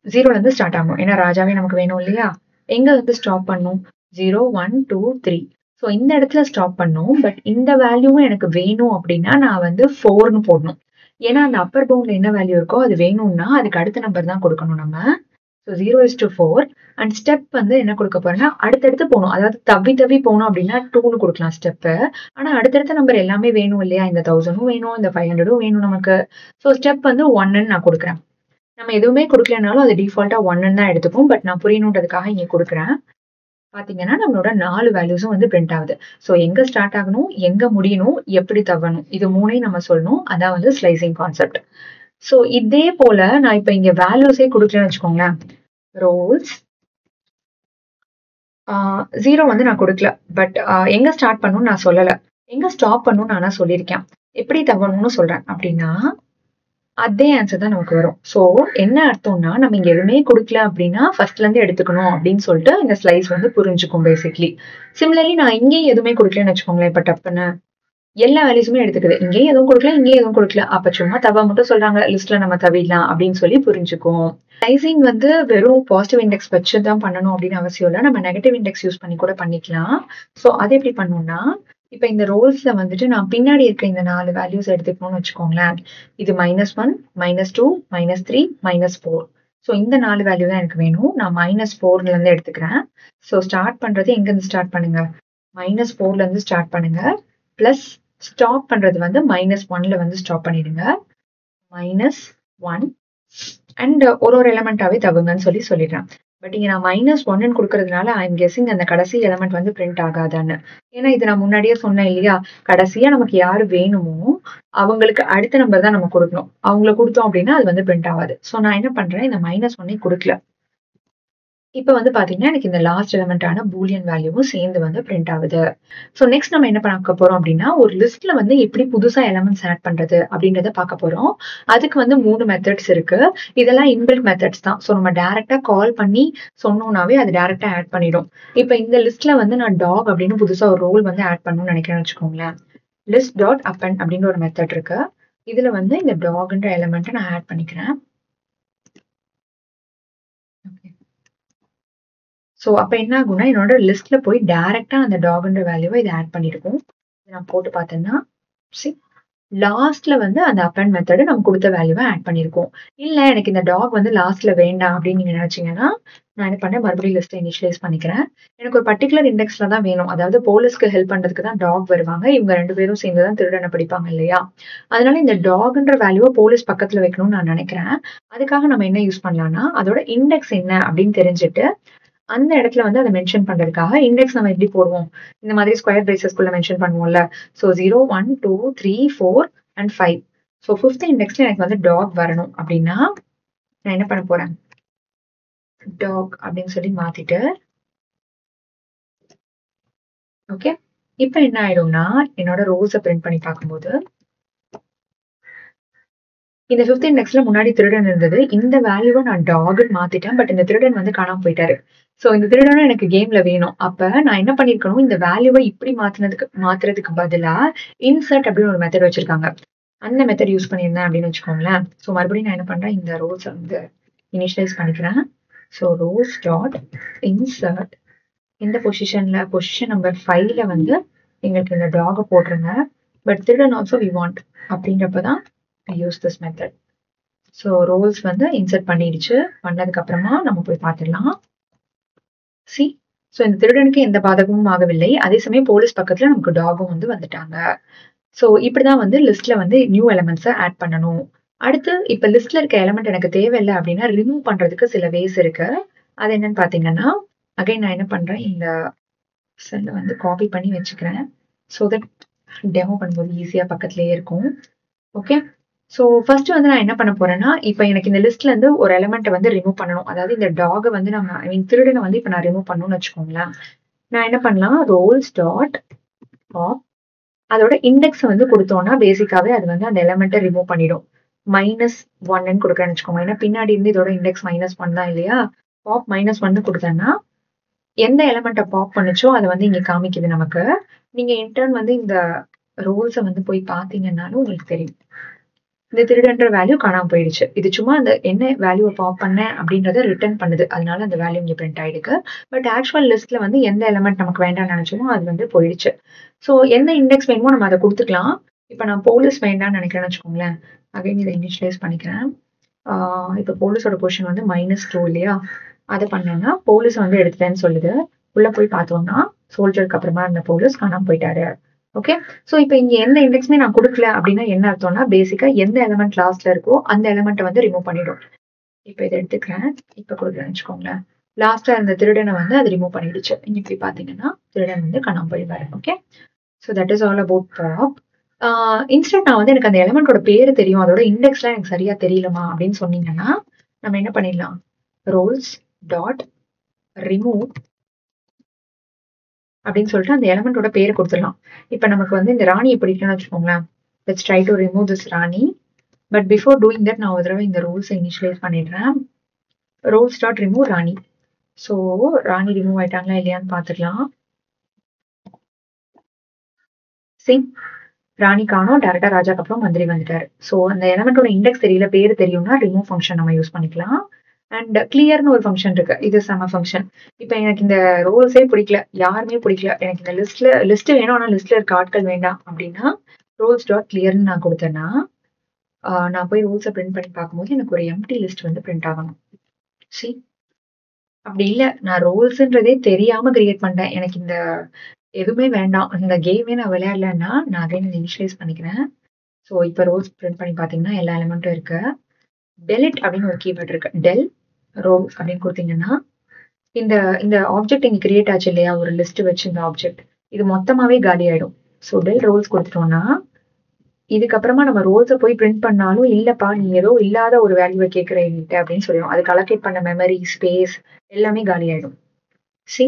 0ல இருந்து ஸ்டார்ட் ஆகணும், ஏன்னா ராஜாவே நமக்கு வேணும் இல்லையா. எங்க வந்து ஸ்டாப் பண்ணும், 0 1 2 3. ஸோ இந்த இடத்துல ஸ்டாப் பண்ணும். பட் இந்த வேல்யூவும் எனக்கு வேணும் அப்படின்னா நான் வந்து 4ன்னு போடணும். ஏன்னா அந்த அப்பர் பவுண்ட்ல என்ன வேல்யூ இருக்கோ அது வேணும்னா அதுக்கு அடுத்த நம்பர் தான் கொடுக்கணும் நம்ம. ஸோ 0:4. அண்ட் ஸ்டெப் வந்து என்ன கொடுக்க போறேன்னா அடுத்தடுத்து போகணும், அதாவது தவி போகணும் அப்படின்னா 2ன்னு கொடுக்கலாம் ஸ்டெப்பு. ஆனா அடுத்தடுத்த நம்பர் எல்லாமே வேணும் இல்லையா, இந்த 1000ம் வேணும், இந்த 500ம் வேணும் நமக்கு. ஸோ ஸ்டெப் வந்து 1ன்னு நான் கொடுக்குறேன். நம்ம எதுவுமே கொடுக்கலனாலும் அது டிஃபால்ட்டா 1ன்னு தான் எடுத்துப்போம். பட் நான் புரியணுன்றதுக்காக இங்க கொடுக்குறேன். பாத்தீங்கன்னா நம்மளோட 4 வேல்யூஸும் வந்து பிரிண்ட் ஆகுது. ஸோ எங்க ஸ்டார்ட் ஆகணும், எங்க முடியணும், எப்படி தவணும், இது 3ஐயும் நம்ம சொல்லணும். அதான் வந்து ஸ்லைசிங் கான்செப்ட். ஸோ இதே போல நான் இப்ப இங்க வேல்யூஸே கொடுக்குறேன்னு வச்சுக்கோங்களேன். ரோல்ஸ் 0 வந்து நான் கொடுக்கல, பட் எங்க ஸ்டார்ட் பண்ணணும்னு நான் சொல்லல, எங்க ஸ்டாப் பண்ணணும்னு நான் சொல்லியிருக்கேன். எப்படி தவணும்னு சொல்றேன் அப்படின்னா அதே ஆன்சர் தான் நமக்கு வரும். ஸோ என்ன அர்த்தம்னா, நம்ம இங்க எதுவுமே குடுக்கல அப்படின்னா, ஃபர்ஸ்ட்ல இருந்து எடுத்துக்கணும் அப்படின்னு சொல்லிட்டு இந்த ஸ்லைஸ் வந்து புரிஞ்சுக்கும் பேசிக்கலி. சிமிலர்லி நான் இங்கேயும் எதுவுமே குடுக்கலன்னு வச்சுக்கோங்களேன், இப்ப டப்புன்னு எல்லா வேல்யூஸுமே எடுத்துக்குது. இங்கேயும் எதுவும் குடுக்கல, இங்கேயும் எதுவும் குடுக்கல. அப்ப சும்மா தப்பா மட்டும் சொல்றாங்க. லிஸ்ட்ல நம்ம தவிடலாம் அப்படின்னு சொல்லி புரிஞ்சுக்கும். ஸ்லைசிங் வந்து வெறும் பாசிட்டிவ் இண்டெக்ஸ் வச்சு தான் பண்ணணும் அப்படின்னு அவசியம் இல்ல. நம்ம நெகட்டிவ் இண்டெக்ஸ் யூஸ் பண்ணி கூட பண்ணிக்கலாம். ஸோ அது எப்படி பண்ணணும்னா, இப்ப இந்த ரோல்ஸ்ல வந்துட்டு நான் பின்னாடி இருக்க இந்த 4 வேல்யூஸ் எடுத்துக்கணும்னு வச்சுக்கோங்களேன். இது -1, -2, -3, -4. ஸோ இந்த 4 வேல்யூ தான் எனக்கு வேணும். நான் -4ல இருந்து எடுத்துக்கிறேன். ஸோ ஸ்டார்ட் பண்றது எங்க இருந்து ஸ்டார்ட் பண்ணுங்க? -4ல இருந்து ஸ்டார்ட் பண்ணுங்க. பிளஸ் ஸ்டாப் பண்றது வந்து -1ல வந்து ஸ்டாப் பண்ணிடுங்க. -1 அண்ட் ஒரு எலிமெண்டாவே தவுங்கன்னு சொல்லிடுறேன். பட் இங்க நான் -1ன்னு குடுக்கறதுனால ஐ அம் கெஸ்ஸிங் அந்த கடைசி எலிமெண்ட் வந்து பிரிண்ட் ஆகாதான்னு. ஏன்னா இது நான் முன்னாடியே சொன்னேன் இல்லையா? கடைசியா நமக்கு யாரு வேணுமோ அவங்களுக்கு அடுத்த நம்பர் தான் நம்ம குடுக்கணும். அவங்கள குடுத்தோம் அப்படின்னா அது வந்து பிரிண்ட் ஆகாது. ஸோ நான் என்ன பண்றேன், இந்த -1ஐ குடுக்கல. இப்ப வந்து பாத்தீங்கன்னா, எனக்கு இந்த லாஸ்ட் எலிமெண்டான பூலியன் வேல்யூவும் சேர்ந்து வந்து பிரிண்ட் ஆகுது. ஸோ நெக்ஸ்ட் நம்ம என்ன பார்க்க போறோம் அப்படின்னா, ஒரு லிஸ்ட்ல வந்து எப்படி புதுசா எலிமெண்ட்ஸ் ஆட் பண்றது அப்படின்றத பார்க்க போறோம். அதுக்கு வந்து 3 மெத்தட்ஸ் இருக்கு. இதெல்லாம் இன்பில்ட் மெத்தட்ஸ் தான். ஸோ நம்ம டைரக்ட்டா கால் பண்ணி சொன்னோம்னாவே அது டைரக்ட்டா ஆட் பண்ணிடும். இப்ப இந்த லிஸ்ட்ல வந்து நான் டாக் அப்படின்னு புதுசா ஒரு ரோல் வந்து ஆட் பண்ணணும்னு நினைக்கிறேன்னு வச்சுக்கோங்களேன். லிஸ்ட் டாட் அப்பெண்ட் அப்படின்ற ஒரு மெத்தட் இருக்கு. இதுல வந்து இந்த டாக்ன்ற எலிமெண்ட்ட நான் ஆட் பண்ணிக்கிறேன். ஸோ அப்ப என்ன ஆகும்னா, என்னோட லிஸ்ட்ல போய் டைரக்ட்டா அந்த டாக்ன்ற வேல்யூவ இது ஆட் பண்ணிருக்கும். நான் போட்டு பார்த்தேன்னா, சி லாஸ்ட்ல வந்து அந்த அப்பெண்ட் மெத்தட் நம்ம குடுத்த வேல்யூவ ஆட் பண்ணியிருக்கோம். இல்ல எனக்கு இந்த டாக் வந்து லாஸ்ட்ல வேண்டாம் அப்படின்னு நீங்க நினைச்சீங்கன்னா, நான் என்ன பண்ணேன் மறுபடியும் லிஸ்ட்ட இனிஷியலைஸ் பண்ணிக்கிறேன். எனக்கு ஒரு பர்ட்டிகுலர் இண்டெக்ஸ்ல தான் வேணும். அதாவது போலீஸ்க்கு ஹெல்ப் பண்றதுக்கு தான் டாக் வருவாங்க. இவங்க 2 பேரும் சேர்ந்து தான் திருடன பிடிப்பாங்க இல்லையா? அதனால இந்த டாக்ன்ற வேல்யூவ போலீஸ் பக்கத்துல வைக்கணும்னு நான் நினைக்கிறேன். அதுக்காக நம்ம என்ன யூஸ் பண்ணலாம்னா, அதோட இண்டெக்ஸ் என்ன அப்படின்னு தெரிஞ்சுட்டு அந்த இடத்துல வந்து அத மென்ஷன் பண்றதுக்காக இண்டெக்ஸ் நம்ம எப்படி போடுவோம்? இந்த மாதிரி ஸ்கொயர் பிரேசஸ்க்குள்ள மென்ஷன் பண்ணுவோம்ல. So 0, 1, 2, 3, 4 and 5. ஸோ 5த் இண்டெக்ஸ்ல எனக்கு வந்து டாக் வரணும் அப்படின்னா, நான் என்ன பண்ண போறேன்? டாக் அப்படின்னு சொல்லி மாத்திட்டு, ஓகே. இப்ப என்ன ஆயிடும்னா, என்னோட ரோஸ பிரிண்ட் பண்ணி பார்க்கும்போது, இந்த 5த் இண்டெக்ஸ்ல முன்னாடி திருடன் இருந்தது. இந்த வேல்யூவ நான் டாக்ன்னு மாத்திட்டேன். பட் இந்த திருடன் வந்து காணாம போயிட்டாரு. சோ இந்த திருடனும் எனக்கு கேம்ல வேணும். அப்ப நான் என்ன பண்ணியிருக்கணும், இந்த வேல்யூவ இப்படி மாத்துறதுக்கு பதிலா இன்சர்ட் அப்படின்னு ஒரு மெத்தட் வச்சிருக்காங்க. அந்த மெத்தட் யூஸ் பண்ணியிருந்தேன் அப்படின்னு வச்சுக்கோங்களேன். சோ மறுபடியும் நான் என்ன பண்றேன், இந்த ரோஸ வந்து இனிஷியலைஸ் பண்ணிக்கிறேன். சோ ரோஸ் டாட் இன்சர்ட் இந்த பொசிஷன் நம்பர் 5ல வந்து எங்களுக்கு இந்த டாக போட்டுருங்க. பட் திருடன் ஆல்சோ வி வாண்ட் அப்படின்றப்ப தான் I use this method. So roles வந்து இன்சர்ட் பண்ணிடுச்சு. பண்ணதுக்கு அப்புறமா நம்ம போய் பார்த்துடலாம். சி ஸோ இந்த திருடனுக்கு எந்த பாதகமும் ஆகவில்லை. அதே சமயம் போலீஸ் பக்கத்துல நமக்கு டாகும் வந்து வந்துட்டாங்க. ஸோ இப்படிதான் வந்து லிஸ்ட்ல வந்து நியூ எலிமெண்ட்ஸை ஆட் பண்ணணும். அடுத்து இப்ப லிஸ்ட்ல இருக்க எலிமெண்ட் எனக்கு தேவையில்லை அப்படின்னா ரிமூவ் பண்றதுக்கு சில வேஸ் இருக்கு. அது என்னன்னு பாத்தீங்கன்னா, அகைன் நான் என்ன பண்றேன், இந்த செல்ல வந்து காப்பி பண்ணி வச்சுக்கிறேன். ஸோ தட் டெமோ பண்ணும்போது ஈஸியா பக்கத்துலயே இருக்கும். ஓகே. ஸோ ஃபர்ஸ்ட் வந்து நான் என்ன பண்ண போறேன்னா, இப்ப எனக்கு இந்த லிஸ்ட்ல இருந்து ஒரு எலிமெண்ட்ட வந்து ரிமூவ் பண்ணணும். அதாவது இந்த டாக வந்து நம்ம ஐ மீன் திருடன வந்து இப்ப நான் ரிமூவ் பண்ணணும்னு வச்சுக்கோங்களேன். நான் என்ன பண்ணலாம், ரோல்ஸ் டாட் பாப் அதோட இண்டெக்ஸ் வந்து குடுத்தோம்னா பேசிக்காவே அது வந்து அந்த எலிமெண்ட்ட ரிமூவ் பண்ணிடும். -1ன்னு குடுக்குறேன்னு வச்சுக்கோங்க. ஏன்னா பின்னாடி இருந்து இதோட இண்டெக்ஸ் -1 தான் இல்லையா? பாப் -1ன்னு குடுத்தேன்னா, எந்த எலிமெண்ட்ட பாப் பண்ணுச்சோ அத வந்து இங்க காமிக்குது நமக்கு. நீங்க இன்டர்ன் வந்து இந்த ரோல்ஸ வந்து போய் பார்த்தீங்கன்னாலும் உங்களுக்கு தெரியும். இந்த திருடன்ற வேல்யூ காணாம போயிடுச்சு. இது சும்மா அந்த என்ன வேல்யூவ பாப் பண்ணேன் அப்படின்றத ரிட்டர்ன் பண்ணுது. அதனால அந்த வேல்யூ இங்க பிரிண்ட் ஆயிருக்கு. பட் ஆக்சுவல் லிஸ்ட்ல வந்து எந்த எலிமெண்ட் நமக்கு வேண்டாம்னு நினைச்சோமோ அது வந்து போயிடுச்சு. ஸோ எந்த இண்டெக்ஸ் வேணுமோ நம்ம அத குடுத்துக்கலாம். இப்ப நான் போலீஸ் வேண்டாம்னு நினைக்கிறேன்னு வச்சுக்கோங்களேன். அகைன் இத இனிஷியலைஸ் பண்ணிக்கிறேன். இப்ப போலீஸோட பொசிஷன் வந்து -2 இல்லையா? அத பண்ணேன்னா போலீஸ் வந்து எடுத்துட்டேன்னு சொல்லுது. உள்ள போய் பார்த்தோம்னா சோல்ஜருக்கு அப்புறமா இருந்த போலீஸ் காணாம போயிட்டாரு. ஓகே. சோ இப்ப இங்க எந்த இண்டெக்ஸுமே நான் குடுக்கல அப்படின்னா என்ன அர்த்தம்னா, பேசிக்கா எந்த எலிமெண்ட் லாஸ்ட்ல இருக்கோ அந்த எலிமெண்ட்ட வந்து ரிமூவ் பண்ணிடும். இப்ப இத எடுத்துக்கிறேன். இப்ப குடுக்குறேன்னு வச்சுக்கோங்களேன். லாஸ்ட்டா இருந்த திருடன வந்து அது ரிமூவ் பண்ணிடுச்சு. இங்க போய் பார்த்தீங்கன்னா, திருடன் வந்து காணாம போயிடுவாரு. Okay. So that is all about pop. Instant நான் வந்து எனக்கு அந்த எலிமெண்டோட பேரு தெரியும். அதோட இண்டெக்ஸ்லாம் எனக்கு சரியா தெரியலமா அப்படின்னு சொன்னீங்கன்னா, நம்ம என்ன பண்ணிடலாம், ரோல்ஸ் டாட் ரிமூவ் அப்படின்னு சொல்லிட்டு அந்த எலிமெண்டோட பேரை கொடுத்துடலாம். இப்ப நமக்கு வந்து இந்த ராணியை பிடிக்கணும்னு வச்சுக்கோங்களேன். Let's try to remove this Rani. But before doing that நான் ஒரு தடவை இந்த ரோல்ஸை இனிஷியலைஸ் பண்ணிடுறேன். ரோல்ஸ் டாட் ரிமூவ் ராணி. ஸோ ராணி ரிமூவ் ஆயிட்டாங்களா இல்லையான்னு பார்த்துக்கலாம். ராணி காணோம், டேரக்டா ராஜாக்கு அப்புறம் மந்திரி வந்துட்டாரு. ஸோ அந்த எலமெண்டோட இண்டெக்ஸ் தெரியல, பேர் தெரியும்னா ரிமூவ் ஃபங்க்ஷன் நம்ம யூஸ் பண்ணிக்கலாம். அண்ட் கிளியர்னு ஒரு ஃபங்க்ஷன் இருக்கு, இது செம ஃபங்க்ஷன். இப்போ எனக்கு இந்த ரோல்ஸே பிடிக்கல, யாருமே பிடிக்கல, எனக்கு இந்த லிஸ்ட் வேணும், ஆனால் லிஸ்ட்ல இருக்க ஆட்கள் வேண்டாம் அப்படின்னா ரோல்ஸ் டாட் கிளியர்னு நான் கொடுத்தேன்னா நான் போய் ரோல்ஸை பிரிண்ட் பண்ணி பார்க்கும்போது எனக்கு ஒரு எம்டி லிஸ்ட் வந்து பிரிண்ட் ஆகணும். சி அப்படி இல்லை, நான் ரோல்ஸ்ன்றதே தெரியாம கிரியேட் பண்ணிட்டேன், எனக்கு இந்த எதுவுமே வேண்டாம், இந்த கேமே நான் விளையாடலன்னா நான் அகைன் இனிஷியலைஸ் பண்ணிக்கிறேன். ஸோ இப்போ ரோல்ஸ் பிரிண்ட் பண்ணி பார்த்தீங்கன்னா எல்லா எலிமெண்ட்டும் இருக்கு. டெலிட் அப்படின்னு ஒரு கீவேர்ட் இருக்கு, டெல் ரோல்ஸ் அப்படின்னு கொடுத்தீங்கன்னா இந்த இந்த ஆப்ஜெக்ட் இங்க கிரியேட் ஆச்சு இல்லையா, ஒரு லிஸ்ட் வச்சு இந்த ஆப்ஜெக்ட் இது மொத்தமாவே காலி ஆயிடும். ஸோ டெல் ரோல்ஸ் கொடுத்துட்டோம்னா இதுக்கப்புறமா நம்ம ரோல்ஸை போய் பிரிண்ட் பண்ணாலும் இல்லப்பா நீ ஏதோ இல்லாத ஒரு வேல்யூவை கேட்குற என்கிட்ட அப்படின்னு சொல்லிடும். அதுக்கு அலோகேட் பண்ண மெமரி ஸ்பேஸ் எல்லாமே காலி ஆயிடும். சி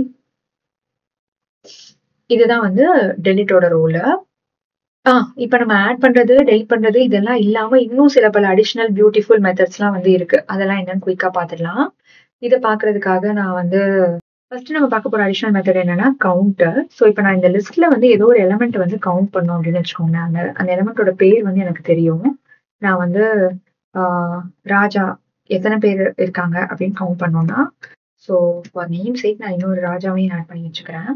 இதுதான் வந்து டெலிட்டோட ரோல். இப்ப நம்ம ஆட் பண்றது, டெலிட் பண்றது இதெல்லாம் இல்லாம இன்னும் சில பல அடிஷனல் பியூட்டிஃபுல் மெத்தட்ஸ்லாம் வந்து இருக்கு. அதெல்லாம் என்னன்னு குயிக்கா பாத்துடலாம். இதை பாக்குறதுக்காக நான் வந்து ஃபர்ஸ்ட் நம்ம பார்க்க போற அடிஷனல் மெத்தட் என்னன்னா கவுண்டர். ஸோ இப்போ நான் இந்த லிஸ்ட்ல வந்து ஏதோ ஒரு எலமெண்ட் வந்து கவுண்ட் பண்ணோம் அப்படின்னு வச்சுக்கோங்க. அந்த எலமெண்டோட பேர் வந்து எனக்கு தெரியும். நான் வந்து ராஜா எத்தனை பேர் இருக்காங்க அப்படின்னு கவுண்ட் பண்ணோம்னா, ஸோ ஃபார் நேம் சேக் நான் இன்னொரு ராஜாவையும் ஆட் பண்ணி வச்சுக்கிறேன்.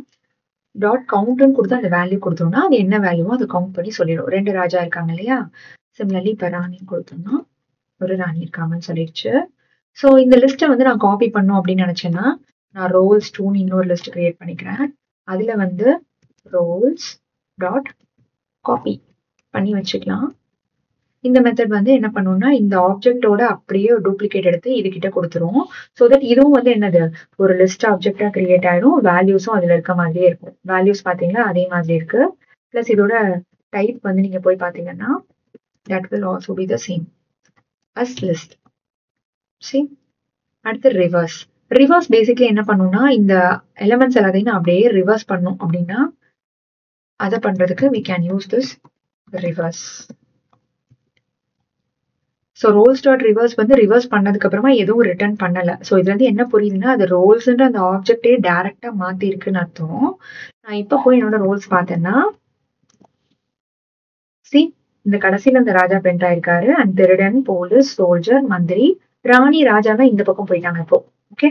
டாட் கவுண்ட்னு கொடுத்து அந்த வேல்யூ கொடுத்தோம்னா அது என்ன வேல்யூவோ அதை கவுண்ட் பண்ணி சொல்லிடும். 2 ராஜா இருக்காங்க இல்லையா. சிமிலர்லி இப்போ ராணி கொடுத்தோம்னா ஒரு ராணி இருக்காங்கன்னு சொல்லிடுச்சு. ஸோ இந்த லிஸ்ட்டை வந்து நான் காப்பி பண்ணோம் அப்படின்னு நினைச்சேன்னா நான் ரோல்ஸ் 2ன்னு இன்னொரு லிஸ்ட் கிரியேட் பண்ணிக்கிறேன். அதுல வந்து ரோல்ஸ் டாட் காப்பி பண்ணி வச்சுக்கலாம். இந்த மெத்தட் வந்து என்ன பண்ணும்னா இந்த ஆப்ஜெக்டோட அப்படியே ஒரு டூப்ளிகேட் எடுத்து இதுகிட்ட கொடுத்துரும். ஸோ தட் இதுவும் வந்து என்னது ஒரு லிஸ்ட் ஆப்ஜெக்டா கிரியேட் ஆயிடும். வேல்யூஸும் அதுல இருக்க மாதிரியே இருக்கும். வேல்யூஸ் பாத்தீங்கன்னா அதே மாதிரி இருக்கு. பிளஸ் இதோட டைப் வந்து நீங்க போய் பாத்தீங்கன்னா that will also be the same as list. See அடுத்து ரிவர்ஸ் பேசிக்லி என்ன பண்ணும்னா இந்த எலிமெண்ட்ஸ் எல்லாத்தையும் நான் அப்படியே ரிவர்ஸ் பண்ணும் அப்படின்னா அதை பண்றதுக்கு we can use this reverse. So roles dot reverse வந்து ரிவர்ஸ் பண்ணதுக்கு அப்புறமா எதுவும் ரிட்டர்ன் பண்ணல. ஸோ இதுல இருந்து என்ன புரியுதுன்னா அது ரோல்ஸ்ன்ற அந்த ஆப்ஜெக்டே டைரக்டா மாத்தி இருக்குன்னு அர்த்தம். நான் இப்ப போய் என்னோட ரோல்ஸ் பார்த்தேன்னா சி இந்த கடைசியில இந்த ராஜா பிரிண்ட் ஆயிருக்காரு. அண்ட் திருடன், போலீஸ், சோல்ஜர், மந்திரி, ராணி, ராஜா இந்த பக்கம் போயிட்டாங்க இப்போ. Okay,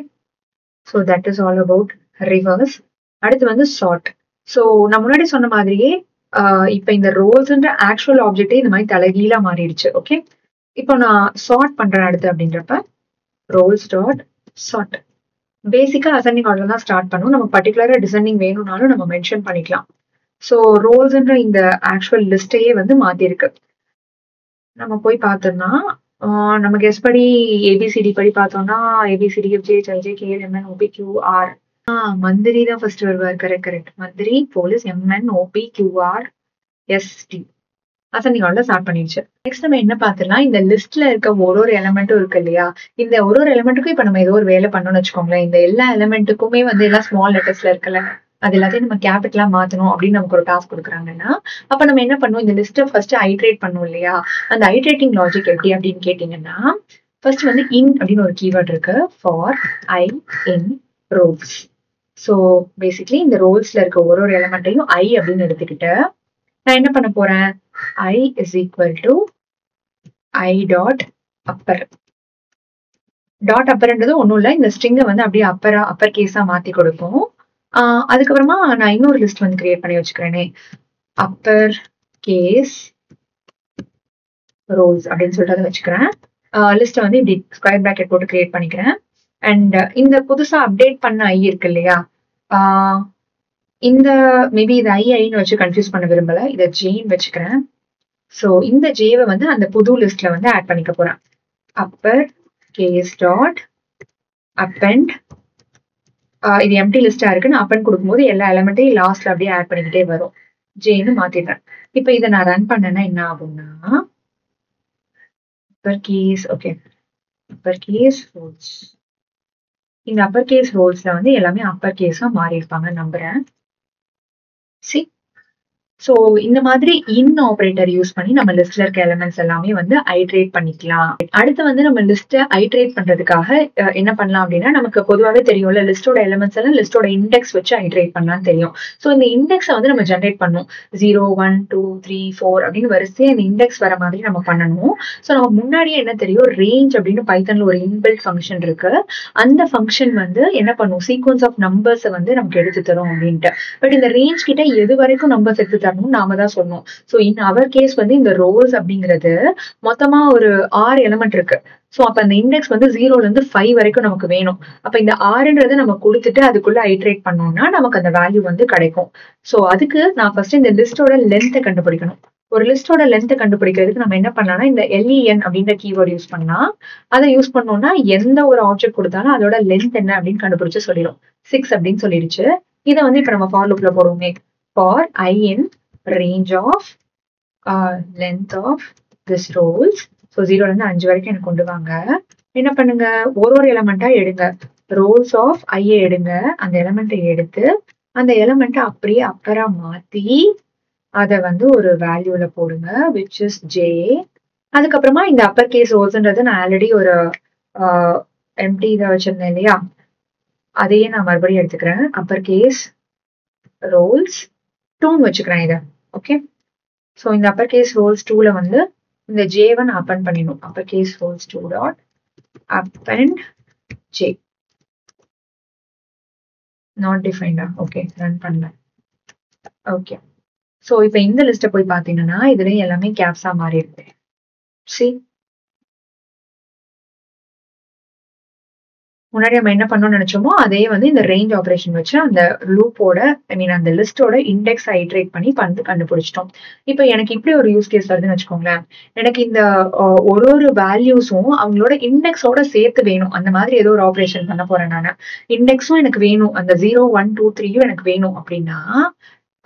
so that is all about reverse. அடுத்து வந்து சார்ட். ஸோ நான் முன்னாடி சொன்ன மாதிரியே இப்போ இந்த ரோல்ஸ்ன்ற ஆக்சுவல் ஆப்ஜெக்டே இந்த மாதிரி தலைகீழா மாறிடுச்சு. ஓகே, இப்போ நான் சார்ட் பண்றேன் அடுத்து அப்படின்றப்ப ரோல்ஸ் டாட் சார்ட். பேசிக்கா அசெண்டிங் ஆர்டர் தான் ஸ்டார்ட் பண்ணும். நம்ம பர்டிகுலரா டிசெண்டிங் வேணும்னாலும் நம்ம மென்ஷன் பண்ணிக்கலாம். ஸோ ரோல்ஸ்ன்ற இந்த ஆக்சுவல் லிஸ்டையே வந்து மாத்திருக்கு. நம்ம போய் பார்த்தோம்னா நம்ம கெஸ் படி ஏபிசிடி படி பார்த்தோம்னா ABCD FJ KL MN OP QR. மந்திரி தான் ஃபர்ஸ்ட் வருவார். கரெக்ட். மந்திரி, police, MN OP QR ST ascending ஆர்டர்ல ஸ்டார்ட் பண்ணிடுச்சு. நெக்ஸ்ட் நம்ம என்ன பார்த்துலாம், இந்த லிஸ்ட்ல இருக்க ஒரு எலமெண்ட்டும் இருக்கு இல்லையா. இந்த ஒரு எலமெண்ட்டுக்கும் இப்ப நம்ம ஏதோ ஒரு வேலை பண்ணணும்னு வச்சுக்கோங்களேன். இந்த எல்லா எலமெண்ட்டுக்குமே வந்து எல்லாம் ஸ்மால் லெட்டர்ஸ்ல இருக்குல்ல, அது எல்லாத்தையும் நம்ம கேபிட்டலா மாத்தணும் அப்படின்னு நமக்கு ஒரு டாஸ்க் கொடுக்குறாங்கன்னா அப்ப நம்ம என்ன பண்ணுவோம், இந்த லிஸ்ட்டை ஃபர்ஸ்ட் ஐட்ரேட் பண்ணுவோம் இல்லையா. அந்த ஐட்ரேட்டிங் லாஜிக் எப்படி அப்படின்னு கேட்டீங்கன்னா ஃபர்ஸ்ட் வந்து இன் அப்படின்னு ஒரு கீவேர்ட் இருக்கு, for i in roles. So basically இந்த ரோல்ஸ்ல இருக்க ஒரு எலமெண்ட்டையும் ஐ அப்படின்னு எடுத்துக்கிட்டு நான் என்ன பண்ண போறேன், I is equal to I dot upper. Dot அப்பர்ன்றது ஒன்றும் இல்லை, இந்த ஸ்ட்ரிங்கை வந்து அப்படியே அப்பர் கேஸா மாத்தி கொடுக்கும். அதுக்கப்புறமா நான் இன்னொரு லிஸ்ட் வந்து கிரியேட் பண்ணி வச்சுக்கிறேனே, அப்பர் கேஸ் ரோல்ஸ் அப்படின்னு சொல்லிட்டு அதை வச்சுக்கிறேன். லிஸ்ட்டை வந்து இப்படி ஸ்கொயர் பிராக்கெட் போட்டு கிரியேட் பண்ணிக்கிறேன். அண்ட் இந்த புதுசா அப்டேட் பண்ண ஐ இருக்கு இல்லையா, இந்த மேபி இது ஐன்னு வச்சு கன்ஃபியூஸ் பண்ண விரும்பல, இதை ஜேன்னு வச்சுக்கிறேன். ஸோ இந்த ஜேவை வந்து அந்த புது லிஸ்ட்ல வந்து ஆட் பண்ணிக்க போறேன். Upper case dot append. இது எம்டி லிஸ்டா இருக்கு, நான் அப்பெண்ட் கொடுக்கும்போது எல்லா எலமெண்ட்டையும் லாஸ்ட்ல அப்படியே ஆட் பண்ணிக்கிட்டே வரும். ஜேன்னு மாத்திடுறேன். இப்போ இதை நான் ரன் பண்ணேன்னா என்ன ஆகும்னா upper case, okay, upper case roles. இந்த அப்பர் கேஸ் ரோல்ஸ்ல வந்து எல்லாமே அப்பர் கேஸா மாறி இருப்பாங்க நம்புறேன். சி ஸோ இந்த மாதிரி இன் ஆப்ரேட்டர் யூஸ் பண்ணி நம்ம லிஸ்ட்ல இருக்க எலிமெண்ட்ஸ் எல்லாமே வந்து ஐட்ரேட் பண்ணிக்கலாம். அடுத்து வந்து நம்ம லிஸ்ட்டை ஐட்ரேட் பண்றதுக்காக என்ன பண்ணலாம் அப்படின்னா, நமக்கு பொதுவாகவே தெரியும்ல, லிஸ்டோட எலிமெண்ட்ஸ் எல்லாம் லிஸ்டோட இண்டெக்ஸ் வச்சு ஐட்ரேட் பண்ணலாம்னு தெரியும். ஸோ இந்த இண்டெக்ஸை வந்து நம்ம ஜென்ரேட் பண்ணணும். 0, 1, 2, 3, 4 அப்படின்னு வரிசையா இந்த இண்டெக்ஸ் வர மாதிரி நம்ம பண்ணணும். ஸோ நம்ம முன்னாடியே என்ன தெரியும், ரேஞ்ச் அப்படின்னு பைத்தன்ல ஒரு இன்பில்ட் ஃபங்க்ஷன் இருக்கு. அந்த ஃபங்க்ஷன் வந்து என்ன பண்ணும், சீக்வன்ஸ் ஆஃப் நம்பர்ஸை வந்து நமக்கு எடுத்து தரும் அப்படின்ட்டு. பட் இந்த ரேஞ்ச் கிட்ட எது வரைக்கும் நம்பர்ஸ் எடுத்து தரணும் நாம தான் சொல்லணும். ஸோ இன் அவர் கேஸ் வந்து இந்த ரோஸ் அப்படிங்கிறது மொத்தமா ஒரு 6 எலிமெண்ட் இருக்கு. ஸோ அப்ப அந்த இண்டெக்ஸ் வந்து 0ல இருந்து 5 வரைக்கும் நமக்கு வேணும். அப்ப இந்த 6ன்றதை நம்ம கொடுத்துட்டு அதுக்குள்ள ஐட்ரேட் பண்ணோம்னா நமக்கு அந்த வேல்யூ வந்து கிடைக்கும். ஸோ அதுக்கு நான் ஃபர்ஸ்ட் இந்த லிஸ்டோட லென்த்தை கண்டுபிடிக்கணும். ஒரு லிஸ்டோட லென்த்தை கண்டுபிடிக்கிறதுக்கு நம்ம என்ன பண்ணலாம்னா, இந்த LEN அப்படின்ற கீவேர்டு யூஸ் பண்ணா, அதை யூஸ் பண்ணோம்னா எந்த ஒரு ஆப்ஜெக்ட் கொடுத்தாலும் அதோட லென்த் என்ன அப்படின்னு கண்டுபிடிச்சு சொல்லிடும். 6 அப்படின்னு சொல்லிடுச்சு. இதை வந்து இப்ப நம்ம ஃபார் லூப்ல போடுவோமே, for I in range of length of this rows. So 0ல இருந்து 5 வரைக்கும் எனக்கு கொண்டு வாங்க. என்ன பண்ணுங்க, ஒரு எலமெண்டா எடுங்க. ரோஸ் ஆஃப் ஐ எடுங்க. அந்த எலமெண்ட்டை எடுத்து அந்த எலமெண்ட்டை அப்படியே அப்பரா மாத்தி அதை வந்து ஒரு வேல்யூல போடுங்க, விச் இஸ் ஜே. அதுக்கப்புறமா இந்த அப்பர் கேஸ் ரோஸ்ன்றது நான் ஆல்ரெடி ஒரு எம்டி இதை வச்சிருந்தேன் இல்லையா, அதையே நான் மறுபடியும் எடுத்துக்கிறேன். அப்பர் கேஸ் ரோல்ஸ் 2 வச்சுக்கிறேன் இதை. ஓகே, ஸோ இந்த அப்பர் கேஸ் ரோல்ஸ் 2ல வந்து இந்த ஜேவை நான் அப்பன் பண்ணிடணும். Upper case rolls 2 dot append J. Not டிஃபைன்டா? ஓகே, ரன் பண்ணல. ஓகே, ஸோ இப்போ இந்த லிஸ்ட்டை போய் பார்த்தீங்கன்னா இதுல எல்லாமே கேப்ஸா மாறி இருக்கு. சி, முன்னாடி நம்ம என்ன பண்ணணும்னு நினைச்சோமோ அதே வந்து இந்த ரேஞ்ச் ஆபரேஷன் வச்சு அந்த லூப்போட அந்த லிஸ்டோட இண்டெக்ஸ் ஐட்ரேட் பண்ணி கண்டுபிடிச்சிட்டோம். இப்போ எனக்கு இப்படி ஒரு யூஸ் கேஸ் வருதுன்னு வச்சுக்கோங்களேன். எனக்கு இந்த ஒரு வேல்யூஸும் அவங்களோட இண்டெக்ஸோட சேர்த்து வேணும். அந்த மாதிரி ஏதோ ஒரு ஆபரேஷன் பண்ண போறேன் நான். இண்டெக்ஸும் எனக்கு வேணும், அந்த 0, 1, 2, 3யும் எனக்கு வேணும் அப்படின்னா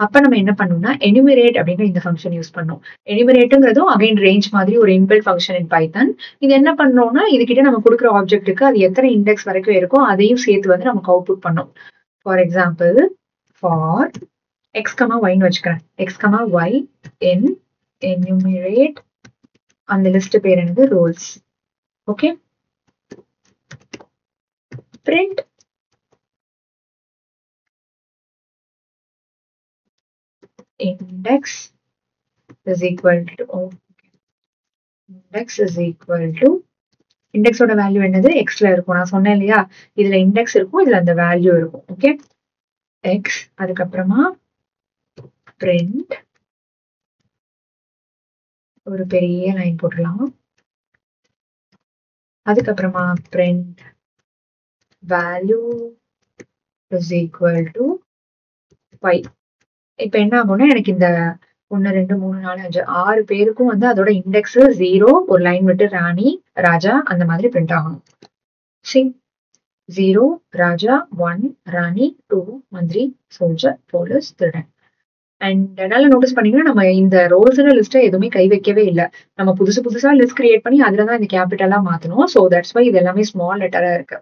அப்ப நம்ம என்ன பண்ணணும்னா எனுமரேட் அப்படின்ற இந்த ஃபங்க்ஷன் யூஸ் பண்ணோம். எனுமரேட்டுங்கிறதும் அகைன் ரேஞ்ச் மாதிரி ஒரு இன்பில்ட் ஃபங்க்ஷன் இன் பைத்தன். இது என்ன பண்ணோம்னா, இதுகிட்ட நம்ம கொடுக்குற ஆப்ஜெக்ட்டுக்கு அது எத்தனை இண்டெக்ஸ் வரைக்கும் இருக்கோ அதையும் சேர்த்து வந்து நமக்கு அவுட்புட் பண்ணும். For example, for X comma ஒய்ன்னு வச்சுக்கிறேன். X comma Y in enumerate, அந்த லிஸ்ட் பேர் என்னது, rolls. Okay, print index is equal to இண்டெக்ஸோட வேல்யூ என்னது, எக்ஸ்ல இருக்கும். நான் சொன்னேன் இல்லையா, இதுல இண்டெக்ஸ் இருக்கும், இதுல அந்த வேல்யூ இருக்கும். Okay, X. அதுக்கப்புறமா பிரிண்ட், ஒரு பெரிய லைன் போட்டுடலாம். அதுக்கப்புறமா print value is equal to y. இப்ப என்ன ஆகும்னா, எனக்கு இந்த 1, 2, 3, 4, 5, 6 பேருக்கும் வந்து அதோட இண்டெக்ஸ் 0, ஒரு லைன் விட்டு ராணி, ராஜா அந்த மாதிரி பிரிண்ட் ஆகணும். 0, ராஜா, 1, ராணி, 2, மந்திரி, சோல்ஜர், போலீஸ், திருடன். அண்ட் என்னால நோட்டீஸ் பண்ணீங்கன்னா நம்ம இந்த ரோல்ஸ் லிஸ்ட்டை எதுவுமே கை வைக்கவே இல்லை. நம்ம புதுசா லிஸ்ட் கிரியேட் பண்ணி அதுலதான் இந்த கேபிட்டலா மாத்தணும். ஸோ தட்ஸ் வை இது எல்லாமே ஸ்மால் லெட்டரா இருக்கு.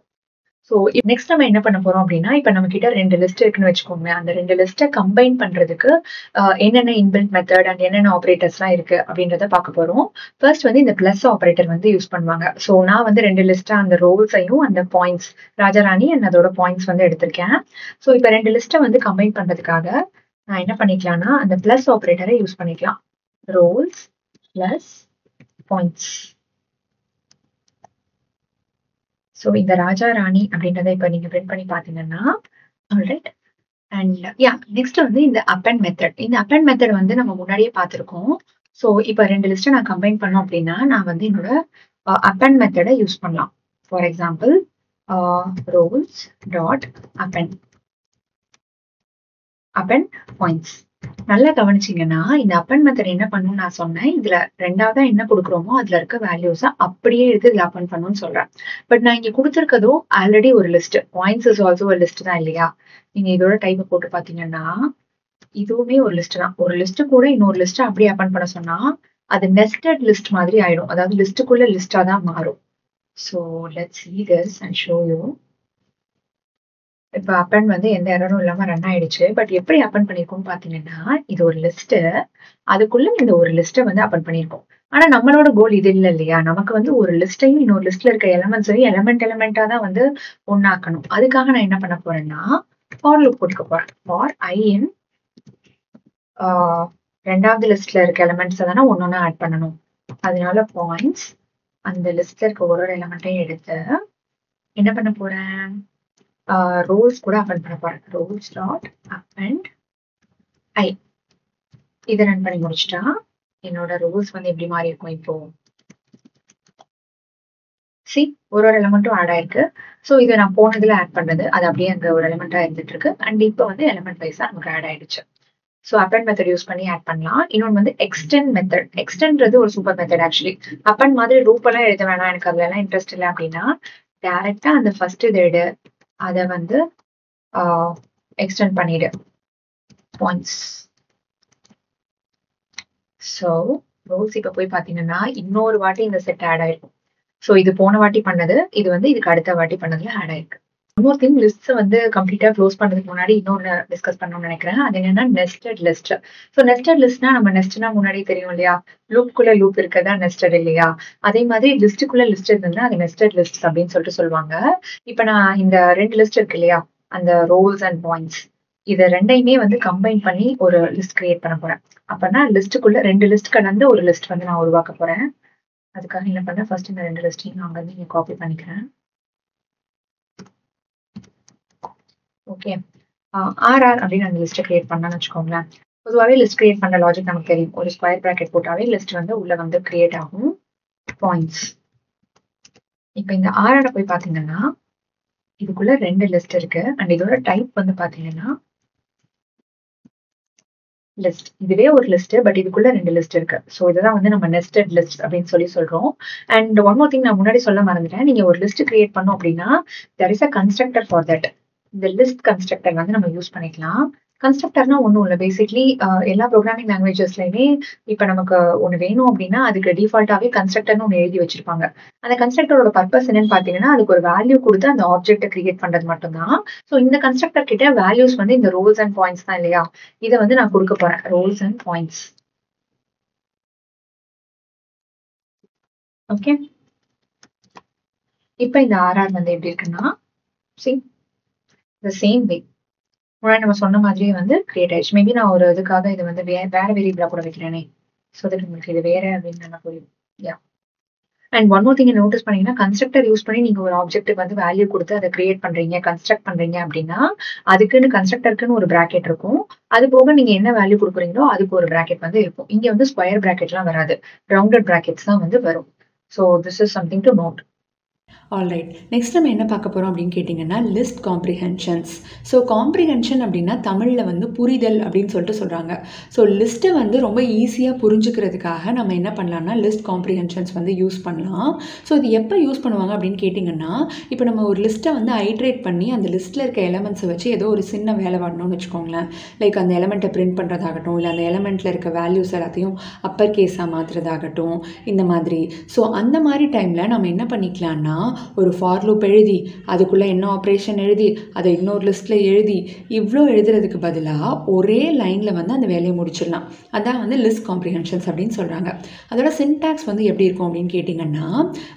ஸோ நெக்ஸ்ட் நம்ம என்ன பண்ண போறோம் அப்படின்னா, இப்ப நம்ம கிட்ட 2 லிஸ்ட் இருக்குன்னு வச்சுக்கோங்க. அந்த 2 லிஸ்ட்டை கம்பைன் பண்றதுக்கு என்னென்ன இன்பில்ட் மெத்தட் அண்ட் என்னென்ன ஆப்ரேட்டர்ஸ்லாம் இருக்கு அப்படின்றத பார்க்க போறோம். ஃபர்ஸ்ட் வந்து இந்த பிளஸ் ஆப்ரேட்டர் வந்து யூஸ் பண்ணுவாங்க. ஸோ நான் வந்து 2 லிஸ்ட்டா அந்த ரோல்ஸையும் அந்த பாயிண்ட்ஸ், ராஜாராணி அண்ட் அதோட பாயிண்ட்ஸ் வந்து எடுத்திருக்கேன். ஸோ இப்போ 2 லிஸ்ட்டை வந்து கம்பைன் பண்றதுக்காக நான் என்ன பண்ணிக்கலாம்னா, அந்த பிளஸ் ஆப்ரேட்டரை யூஸ் பண்ணிக்கலாம். Roles plus points. ஸோ இந்த ராஜா ராணி அப்படின்றத இப்ப நீங்க பிரிண்ட் பண்ணி பாத்தீங்கன்னா, ஆல்ரைட். அண்ட் நெக்ஸ்ட் வந்து இந்த அப்பண்ட் மெத்தட். இந்த அப்பண்ட் மெத்தட் வந்து நம்ம முன்னாடியே பார்த்திருக்கோம். ஸோ இப்ப 2 லிஸ்ட்டை நான் கம்பைன் பண்ணோம் அப்படின்னா நான் வந்து என்னோட அப்பண்ட் மெத்தடை யூஸ் பண்ணலாம். For example, roles dot append points. நல்லா கவனிச்சீங்கன்னா இந்த அப்பண்ட் மெத்தட் என்ன பண்ணும் நான் சொன்னேன். இதுல 2ஆவதா என்ன கொடுக்குறோமோ அதுல இருக்க வேல்யூஸ அப்படியே எடுத்து இதுல அப்பண்ட் பண்ணணும்னு சொல்றேன். பட் நான் இங்க கொடுத்துருக்கதும் ஆல்ரெடி ஒரு லிஸ்ட். பாயிண்ட்ஸ் இஸ் ஆல்சோ ஒரு லிஸ்ட் தான் இல்லையா? நீங்க இதோட டைப்பை போட்டு பாத்தீங்கன்னா இதுவுமே ஒரு லிஸ்ட் தான். ஒரு லிஸ்ட் கூட இன்னொரு லிஸ்ட் அப்படியே அப்பண்ட் பண்ண சொன்னா அது நெஸ்டட் லிஸ்ட் மாதிரி ஆயிடும். அதாவது லிஸ்ட்டுக்குள்ள லிஸ்டா தான் மாறும். So let's see this and show you. இப்ப அப்பன் வந்து எந்த எரரும் இல்லாம ரன் ஆயிடுச்சு. பட் எப்படி அப்பன் பண்ணியிருக்கோம்னு பார்த்தீங்கன்னா, இது ஒரு லிஸ்ட்டு. அதுக்குள்ள இந்த ஒரு லிஸ்ட்ட வந்து அப்பன் பண்ணியிருக்கோம். ஆனா நம்மளோட கோல் இது இல்ல இல்லையா? நமக்கு வந்து ஒரு லிஸ்ட்டையும் இன்னொரு லிஸ்ட்ல இருக்க எலிமெண்ட்ஸையும் எலிமெண்டா தான் வந்து ஒண்ணாக்கணும். அதுக்காக நான் என்ன பண்ண போறேன்னா, ஃபார் லூப் போட்டுக்க போறேன். ஃபார் ஐ இன் ஆ 2வது லிஸ்ட்ல இருக்க எலிமெண்ட்ஸ தானே ஒண்ணொண்ணா ஆட் பண்ணணும். அதனால பாயிண்ட்ஸ் அந்த லிஸ்ட்ல இருக்க ஒரு எலிமெண்ட்டையும் எடுத்து என்ன பண்ண போறேன்? ரோஸ் கூட அப்பன் பண்ண போறேன். ரோஸ் டாட் அப்பெண்ட் ஐ. இதை ரன் பண்ணி முடிச்சுட்டா என்னோட ரோஸ் வந்து எப்படி மாறி இருக்கும் இப்போ? சி ஒரு எலிமெண்ட்டும் ஆட் ஆயிருக்கு. ஸோ இதை நான் போனதுல ஆட் பண்ணது அது அப்படியே அங்க ஒரு எலிமெண்டா இருந்துட்டு இருக்கு. அண்ட் இப்போ வந்து எலிமெண்ட் வைஸா நமக்கு ஆட் ஆயிடுச்சு. ஸோ அப்பெண்ட் மெத்தட் யூஸ் பண்ணி ஆட் பண்ணலாம். இன்னொன்று வந்து எக்ஸ்டெண்ட் மெத்தட். எக்ஸ்டெண்ட்றது ஒரு சூப்பர் மெத்தட் ஆக்சுவலி. அப்பெண்ட் மாதிரி ரூப் எல்லாம் எழுத வேணாம், எனக்கு அதுல எல்லாம் இன்ட்ரெஸ்ட் இல்லை அப்படின்னா டைரக்டா அந்த ஃபர்ஸ்ட் இதை எடு, அதை வந்து எக்ஸ்டெண்ட் பண்ணிடு பாயிண்ட்ஸ். ஸோ ரோஸ் இப்போ போய் பார்த்தீங்கன்னா இன்னொரு வாட்டி இந்த செட் ஆட் ஆயிருக்கும். ஸோ இது போன வாட்டி பண்ணது, இது வந்து இதுக்கு அடுத்த வாட்டி பண்ணதுல ஆட் ஆயிருக்கு. இன்னொரு திங் லிஸ்ட் வந்து கம்ப்ளீட்டா க்ளோஸ் பண்றதுக்கு முன்னாடி இன்னொன்னு டிஸ்கஸ் பண்ணணும்னு நினைக்கிறேன். அது என்னன்னா நெஸ்டட் லிஸ்ட். ஸோ நெஸ்டட் லிஸ்ட்னா நம்ம நெஸ்ட்னா முன்னாடி தெரியும் இல்லையா? லூப்குள்ள லூப் இருக்கதா நெஸ்டட் இல்லையா? அதே மாதிரி லிஸ்ட்டுக்குள்ள லிஸ்ட் இருந்ததுன்னா அது நெஸ்டட் லிஸ்ட் அப்படின்னு சொல்லிட்டு சொல்லுவாங்க. இப்போ நான் இந்த 2 லிஸ்ட் இருக்கு இல்லையா? அந்த ரோஸ் அண்ட் பாயிண்ட்ஸ் இதை ரெண்டையுமே வந்து கம்பைன் பண்ணி ஒரு லிஸ்ட் கிரியேட் பண்ண போறேன். அப்பனா லிஸ்ட்டுக்குள்ள 2 லிஸ்ட் கலந்து ஒரு லிஸ்ட் வந்து நான் உருவாக்க போறேன். அதுக்காக என்ன பண்ணேன், ஃபர்ஸ்ட் இந்த 2 லிஸ்டையும் நான் வந்து இங்க காப்பி பண்ணிக்கிறேன். ஓகே, ஆர்ஆர் அப்படின்னு அந்த லிஸ்ட்டை கிரியேட் பண்ணான்னு வச்சுக்கோங்களேன். பொதுவாகவே லிஸ்ட் கிரியேட் பண்ண லாஜிக் நமக்கு தெரியும். ஒரு ஸ்கொயர் ப்ராக்கெட் போட்டாவே லிஸ்ட் வந்து உள்ள வந்து கிரியேட் ஆகும். பாயிண்ட்ஸ். இப்போ இந்த ஆர்ஆர் போய் பார்த்தீங்கன்னா இதுக்குள்ள 2 லிஸ்ட் இருக்கு. அண்ட் இதோட டைப் வந்து பார்த்தீங்கன்னா லிஸ்ட். இதுவே ஒரு லிஸ்ட், பட் இதுக்குள்ள 2 லிஸ்ட் இருக்கு. ஸோ இதுதான் வந்து நம்ம நெஸ்டட் லிஸ்ட் அப்படின்னு சொல்றோம். அண்ட் ஒன் மோர் திங் நான் முன்னாடி சொல்ல மறந்துட்டேன். நீங்க ஒரு லிஸ்ட் கிரியேட் பண்ணோம் அப்படின்னா there is a constructor for that. இந்த லிஸ்ட் கன்ஸ்ட்ரக்டர் வந்து நம்ம யூஸ் பண்ணிக்கலாம். கன்ஸ்ட்ரக்டர்னா ஒன்றும் இல்லை, பேசிக்லி எல்லா ப்ரோக்ராமிங் லாங்குவேஜஸ்லையுமே இப்போ நமக்கு ஒன்று வேணும் அப்படின்னா அதுக்கு டிஃபால்ட்டாகவே கன்ஸ்ட்ரக்டர்னு ஒன்று எழுதி வச்சிருப்பாங்க. அந்த கன்ஸ்ட்ரக்டரோட பர்பஸ் என்னன்னு பார்த்தீங்கன்னா அதுக்கு ஒரு வேல்யூ கொடுத்து அந்த ஆப்ஜெக்ட்டை கிரியேட் பண்றது மட்டும்தான். ஸோ இந்த கன்ஸ்ட்ரக்டர் கிட்ட வேல்யூஸ் வந்து இந்த ரோல்ஸ் அண்ட் பாயிண்ட்ஸ் தான் இல்லையா? இதை வந்து நான் கொடுக்க போறேன், ரோல்ஸ் அண்ட் பாயிண்ட்ஸ். ஓகே, இப்போ இந்த ஆர்ஆர் வந்து எப்படி இருக்குன்னா the same way முன்னாடி நம்ம சொன்ன மாதிரியே வந்து கிரியேட் ஆயிடுச்சு. மேபி நான் ஒரு இதுக்காக இது வந்து வேற வேரியபிளா கூட வைக்கிறேனே, ஸோ தட் உங்களுக்கு இது வேற அப்படின்னு நல்லா புரியும். Yeah, and one more thing notice பண்ணீங்கன்னா கன்ஸ்ட்ரக்டர் யூஸ் பண்ணி நீங்க ஒரு ஆப்ஜெக்ட்டுக்கு வந்து வேல்யூ கொடுத்து அதை கிரியேட் பண்றீங்க, கன்ஸ்ட்ரக்ட் பண்றீங்க அப்படின்னா அதுக்குன்னு கன்ஸ்ட்ரக்டருக்குன்னு ஒரு பிராக்கெட் இருக்கும். அது போக நீங்க என்ன வேல்யூ கொடுக்குறீங்களோ அதுக்கு ஒரு பிராக்கெட் வந்து இருக்கும். இங்க வந்து ஸ்கொயர் பிராக்கெட்லாம் வராது, ரவுண்டட் பிராக்கெட்ஸ் தான் வந்து வரும். So this is something to note. Alright, next நம்ம என்ன பார்க்க போகிறோம் அப்படின்னு கேட்டிங்கன்னா லிஸ்ட் காம்ப்ரிஹென்ஷன்ஸ். ஸோ காம்ப்ரிஹென்ஷன் அப்படின்னா தமிழில் வந்து புரிதல் அப்படின்னு சொல்லிட்டு சொல்கிறாங்க. ஸோ லிஸ்ட்டை வந்து ரொம்ப ஈஸியாக புரிஞ்சுக்கிறதுக்காக நம்ம என்ன பண்ணலாம்னா லிஸ்ட் காம்ப்ரிஹென்ஷன்ஸ் வந்து யூஸ் பண்ணலாம். ஸோ இது எப்போ யூஸ் பண்ணுவாங்க அப்படின்னு கேட்டிங்கன்னா இப்போ நம்ம ஒரு லிஸ்ட்டை வந்து ஐட்ரேட் பண்ணி அந்த லிஸ்ட்டில் இருக்க எலமெண்ட்ஸை வச்சு ஏதோ ஒரு சின்ன வேலை பண்ணணும்னு வச்சுக்கோங்களேன். லைக் அந்த எலமெண்ட்டை பிரிண்ட் பண்ணுறதாகட்டும், இல்லை அந்த எலமெண்ட்டில் இருக்க வேல்யூஸ் எல்லாத்தையும் அப்பர் கேஸாக மாற்றுறதாகட்டும், இந்த மாதிரி. ஸோ அந்த மாதிரி டைமில் நம்ம என்ன பண்ணிக்கலாம்னா ஒரு ஃபார் லூப் எழுதி அதுக்குள்ளே என்ன ஆப்ரேஷன் எழுதி அதை இன்னொரு லிஸ்ட்டில் எழுதி இவ்வளோ எழுதுறதுக்கு பதிலாக ஒரே லைனில் வந்து அந்த வேலையை முடிச்சிடலாம். அதான் வந்து லிஸ்ட் காம்ப்ரிஹென்ஷன்ஸ் அப்படின்னு சொல்கிறாங்க. அதோட சின்டாக்ஸ் வந்து எப்படி இருக்கும் அப்படின்னு கேட்டிங்கன்னா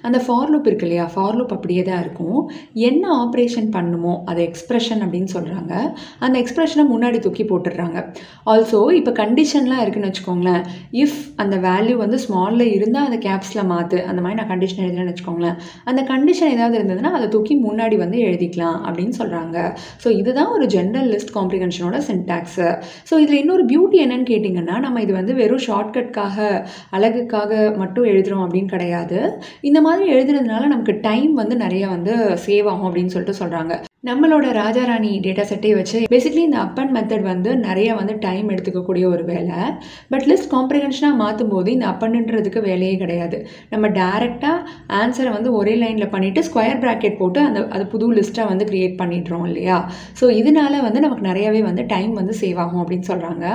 அந்த ஃபார் லூப் இருக்கு இல்லையா, ஃபார் லூப் அப்படியே தான் இருக்கும். என்ன ஆப்ரேஷன் பண்ணுமோ அதை எக்ஸ்பிரஷன் அப்படின்னு சொல்கிறாங்க. அந்த எக்ஸ்பிரஷனை முன்னாடி தூக்கி போட்டுடுறாங்க. ஆல்சோ இப்போ கண்டிஷன்லாம் இருக்குன்னு வச்சுக்கோங்களேன். இஃப் அந்த வேல்யூ வந்து ஸ்மாலில் இருந்தால் அதை கேப்ஸில் மாற்று, அந்த மாதிரி நான் கண்டிஷன் எழுதுறேன்னு வச்சுக்கோங்களேன். அந்த கண்டிஷன் ஏதாவது இருந்ததுன்னா அதை தூக்கி முன்னாடி வந்து எழுதிக்கலாம் அப்படின்னு சொல்கிறாங்க. ஸோ இதுதான் ஒரு ஜென்ரல் லிஸ்ட் காம்ப்ரிஹென்ஷனோட சின்டாக்ஸு. ஸோ இதில் இன்னொரு பியூட்டி என்னன்னு கேட்டிங்கன்னா நம்ம இது வந்து வெறும் ஷார்ட்கட்காக அழகுக்காக மட்டும் எழுதுகிறோம் அப்படின்னு கிடையாது. இந்த மாதிரி எழுதுறதுனால நமக்கு டைம் வந்து நிறைய வந்து சேவ் ஆகும் அப்படின்னு சொல்லிட்டு சொல்கிறாங்க. நம்மளோட ராஜாராணி டேட்டா செட்டை வச்சு பேசிக்லி இந்த அப்பன் மெத்தட் வந்து நிறைய வந்து டைம் எடுத்துக்கக்கூடிய ஒரு வேலை. பட் லிஸ்ட் காம்ப்ரிஹென்ஷனாக மாற்றும் போது இந்த அப்பன்ன்றதுக்கு வேலையே கிடையாது. நம்ம டேரெக்டாக ஆன்சரை வந்து ஒரே லைனில் பண்ணிவிட்டு ஸ்கொயர் ப்ராக்கெட் போட்டு அது புது லிஸ்ட்டாக வந்து க்ரியேட் பண்ணிடுறோம் இல்லையா. ஸோ இதனால வந்து நமக்கு நிறையவே வந்து டைம் வந்து சேவ் ஆகும் அப்படின்னு சொல்கிறாங்க.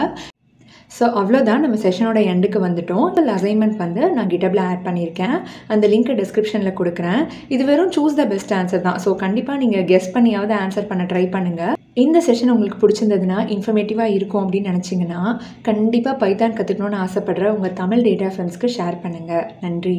ஸோ அவ்வளோதான், நம்ம செஷனோட எண்டுக்கு வந்துட்டோம். அசைன்மெண்ட் வந்து நான் கிட்டபில் ஆட் பண்ணியிருக்கேன். அந்த லிங்க்கை டிஸ்கிரிப்ஷனில் கொடுக்குறேன். இது வெறும் சூஸ் த பெஸ்ட் ஆன்சர் தான். ஸோ கண்டிப்பாக நீங்கள் கெஸ் பண்ணியாவது ஆன்சர் பண்ண ட்ரை பண்ணுங்கள். இந்த செஷன் உங்களுக்கு பிடிச்சிருந்ததுன்னா, இன்ஃபர்மேட்டிவாக இருக்கும் அப்படின்னு நினச்சிங்கன்னா, கண்டிப்பாக பைத்தான் கற்றுக்கணுன்னு ஆசைப்படுற உங்கள் தமிழ் டேட்டா ஃப்ரெண்ட்ஸ்க்கு ஷேர் பண்ணுங்கள். நன்றி.